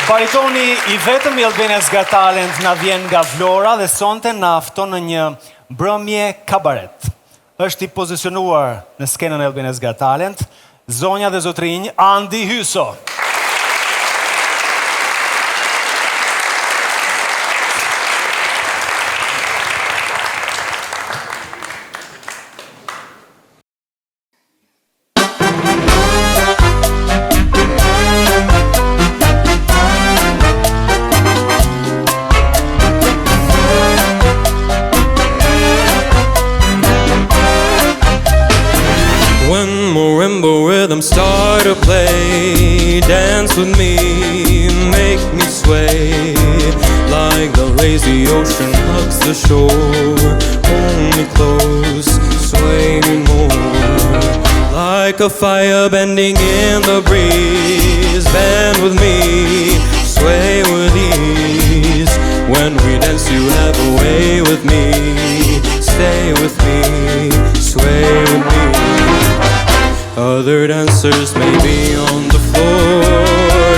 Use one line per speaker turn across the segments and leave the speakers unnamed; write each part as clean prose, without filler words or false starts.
Baritoni I vetëm I Albania's Got Talent na vjen nga Vlora dhe sonte na fton në një mbrëmje kabaret. Është I pozicionuar në skenën e Albania's Got Talent, zonja dhe zotrinj Andi Hyso.
Marimba rhythm start to play, dance with me, make me sway, like the lazy ocean hugs the shore, hold me close, sway me more, like a fire bending in the breeze, bend with me, sway with ease, when we dance you have a way with me, stay with me, sway with me. Other dancers may be on the floor,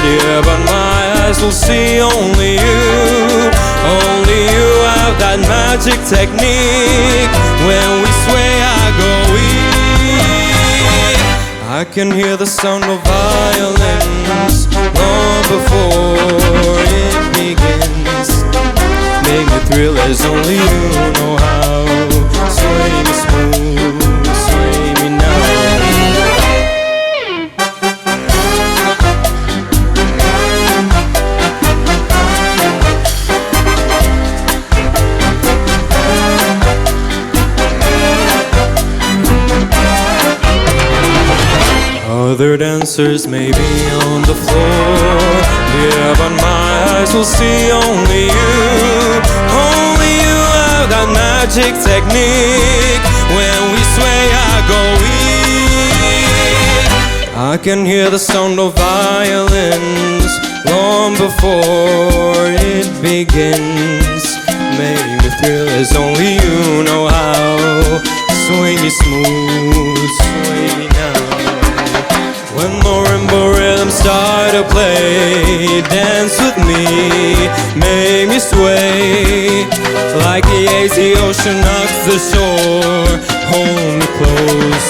yeah, but my eyes will see only you. Only you have that magic technique. When we sway, I go weak. I can hear the sound of violins long before it begins. Make me thrill as only you know how. Sway me smooth, sway me now. Other dancers may be on the floor, yeah, but my eyes will see only you. Only you have that magic technique. When we sway, I go weak. I can hear the sound of violins long before it begins. Make me thrill as only you know how. Sway me smooth, sway me now. When marimba rhythms start to play, dance with me, make me sway, like the lazy ocean hugs the shore, hold me close,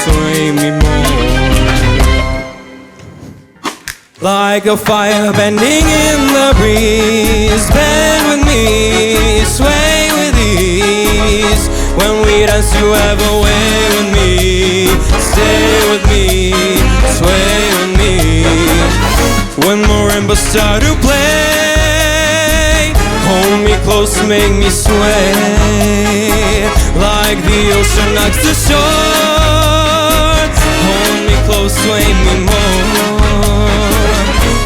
sway me more, like a fire bending in the breeze, bend with me, sway with ease, when we dance you have a way with me, stay with me, sway with me. When marimba start to play, hold me close, make me sway, like the ocean hugs the shore, hold me close, sway me more,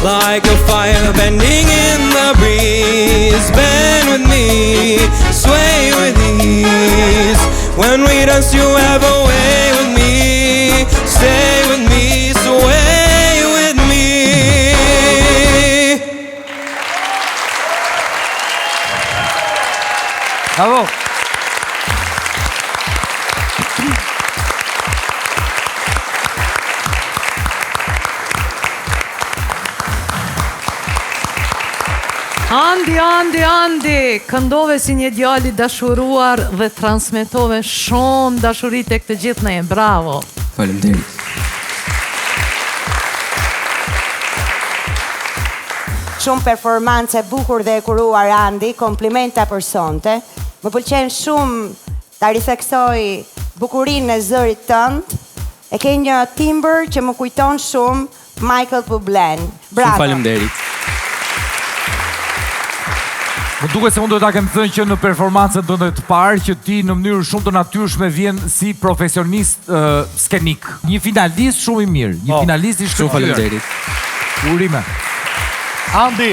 like a fire bending in the breeze, bend with me, sway with ease, when we dance you have a way with me, stay with me, sway with me.
Bravo.
Andi, këndove si një djali dashuruar dhe transmetove shumë dashuri tek të gjithë ne. Bravo.
Faleminderit.
Shumë performancë e bukur dhe e kuruar Andi, komplimenta për sonte. Më pëlqen shumë ta ritheksoj bukurinë e zërit tënd. E ke një timbër që më kujton shumë Michael Bublé. Bravo.
Shumë faleminderit.
Më duket se unë do ta kem thënë që në performancën tënde të parë që ti në mënyrë shumë të natyrshme vjen si profesionist skenik. Një finalist shumë I mirë, një finalist I shkëlqyer.
Shumë faleminderit.
Urime.
Andi,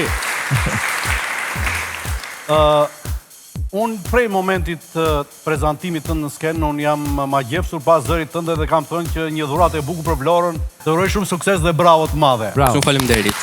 unë prej momentit të prezantimit tënd në skenë, unë jam ma gjepsur pas zërit tënde dhe kam thënë që një dhuratë e bukur për Vlorën, të uroj shumë sukses dhe bravo të madhe.
Shumë faleminderit.